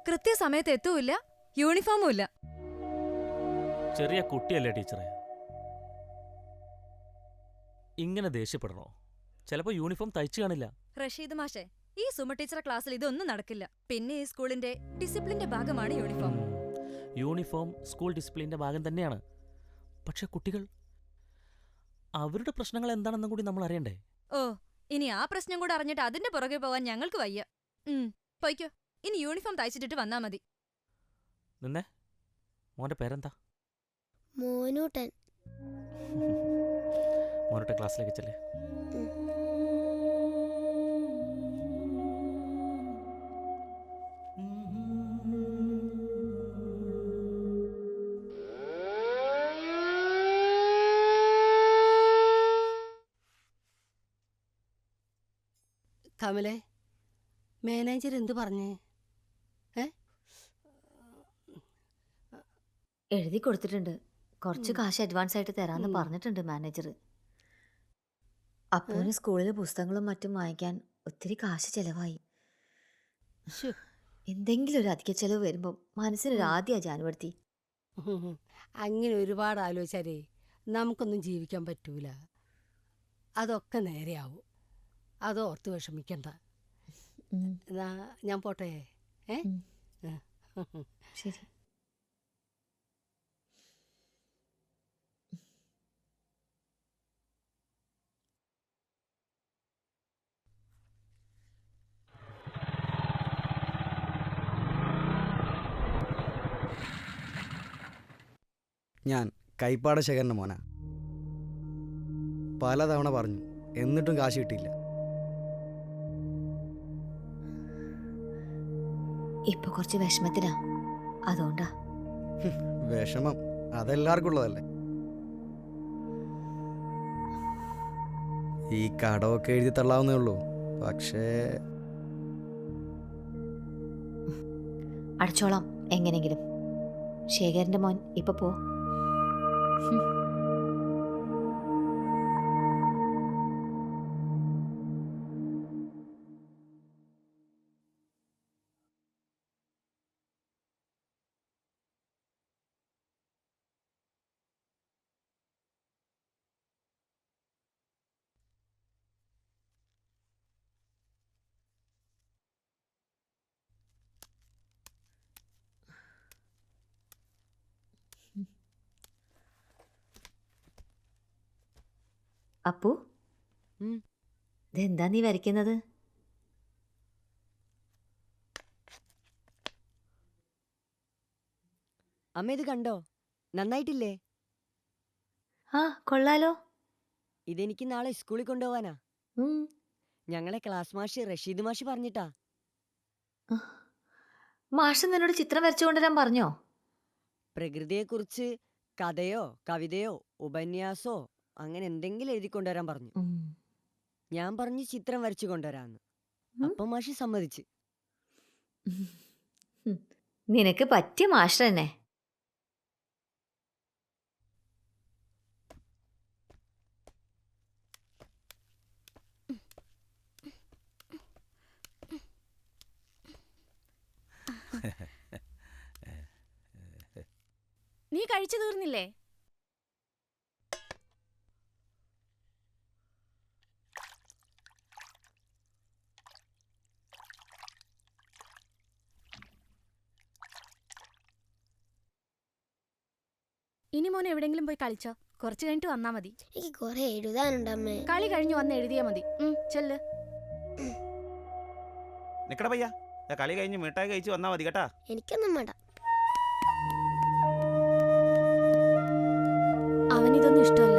കൃത്യസമയത്ത് എത്തൂല്ല, യൂണിഫോമും ഇല്ല. ചെറിയ കുട്ടിയല്ലേ ടീച്ചറെ, ഇങ്ങനെ ദേഷ്യപ്പെടണോ? ചിലപ്പോ യൂണിഫോം തയ്ച്ചു കാണില്ല. റഷീദ് മാഷെ, ഈ സുമ ടീച്ചറെ ക്ലാസ്സിൽ ഇതൊന്നും നടക്കില്ല. പിന്നെ ഈ സ്കൂളിന്റെ ഡിസിപ്ലിന്റെ ഭാഗമാണ് യൂണിഫോം. യൂണിഫോം സ്കൂൾ ഡിസിപ്ലിന്റെ ഭാഗം തന്നെയാണ്. പക്ഷെ കുട്ടികൾ, അവരുടെ പ്രശ്നങ്ങൾ എന്താണെന്നും കൂടി നമ്മൾ അറിയണ്ടേ? ഓ, ഇനി ആ പ്രശ്നം കൂടെ അറിഞ്ഞിട്ട് അതിന്റെ പുറകെ പോവാൻ ഞങ്ങൾക്ക് വയ്യ. പൊയ്ക്കോ, ഇനി യൂണിഫോം തയ്ച്ചിട്ടിട്ട് വന്നാ മതി. നിന്നെ, മോന്റെ പേരെന്താ? മോനൂട്ടൻ. മോനോട്ടെ ക്ലാസ്സിലേക്ക് ചെല്ലേ. കമലേ, മാനേജർ എന്തു പറഞ്ഞേ? എഴുതി കൊടുത്തിട്ടുണ്ട്. കുറച്ച് കാശ് അഡ്വാൻസ് ആയിട്ട് തരാമെന്ന് പറഞ്ഞിട്ടുണ്ട് മാനേജർ. അപ്പോന് സ്കൂളിലെ പുസ്തകങ്ങളും മറ്റും വാങ്ങിക്കാൻ ഒത്തിരി കാശ് ചെലവായി. എന്തെങ്കിലും ഒരു അധിക ചെലവ് വരുമ്പോൾ മനസ്സിനൊരു ആദ്യ ജാനുവടുത്തി. അങ്ങനെ ഒരുപാട് ആലോചിച്ചാലേ നമുക്കൊന്നും ജീവിക്കാൻ പറ്റൂല. അതൊക്കെ നേരെയാവും. അതോർത്ത് വിഷമിക്കണ്ട. ഞാൻ പോട്ടെ. ശരി. ഞാൻ കൈപ്പാട ശേഖരൻ്റെ മോനാ. പലതവണ പറഞ്ഞു, എന്നിട്ടും കാശ് കിട്ടിയില്ല. ഇപ്പൊ കുറച്ച് വിഷമത്തിലാ, അതുകൊണ്ടാ. വിഷമം അതെല്ലാവർക്കും ഉള്ളതല്ലേ. ഈ കടമൊക്കെ എഴുതി തള്ളാവുന്നേ ഉള്ളൂ. പക്ഷേ അടച്ചോളാം എങ്ങനെങ്കിലും. ശേഖരന്റെ മോൻ ഇപ്പൊ പോ. അപ്പു, ഇതെന്താ നീ വരയ്ക്കുന്നത്? അമ്മ ഇത് കണ്ടോ? നന്നായിട്ടില്ലേ? ആ, കൊള്ളാലോ. ഇതെനിക്ക് നാളെ സ്കൂളിൽ കൊണ്ടുപോവാനാ. ഞങ്ങളെ ക്ലാസ് മാഷ് റഷീദ് മാഷ് പറഞ്ഞിട്ടാ. മാഷ് നിന്നോട് ചിത്രം വരച്ചു കൊണ്ടുവരാൻ പറഞ്ഞോ? പ്രകൃതിയെക്കുറിച്ച് കഥയോ കവിതയോ ഉപന്യാസോ അങ്ങനെ എന്തെങ്കിലും എഴുതി കൊണ്ടുവരാൻ പറഞ്ഞു. ഞാൻ പറഞ്ഞു ചിത്രം വരച്ചു കൊണ്ടുവരാന്ന്. അപ്പം മാഷ് സമ്മതിച്ച്. നിനക്ക് പറ്റിയ മാഷ് തന്നെ. നീ കഴിച്ചു തീർന്നില്ലേ? ഇനി മോനെ എവിടെങ്കിലും പോയി കളിച്ചോ. കുറച്ച് കഴിഞ്ഞിട്ട് വന്നാ മതി. എനിക്ക് കുറെ എഴുതാനുണ്ടമ്മേ. കളി കഴിഞ്ഞു വന്ന് എഴുതിയാ മതി. ചെല്ല്. നിക്കട പയ്യ, കളി കഴിഞ്ഞ് മിഠായി കഴിച്ച് വന്നാ മതി കേട്ടാ. എനിക്കൊന്നും വേണ്ട. അവനിതൊന്നും ഇഷ്ടമല്ല.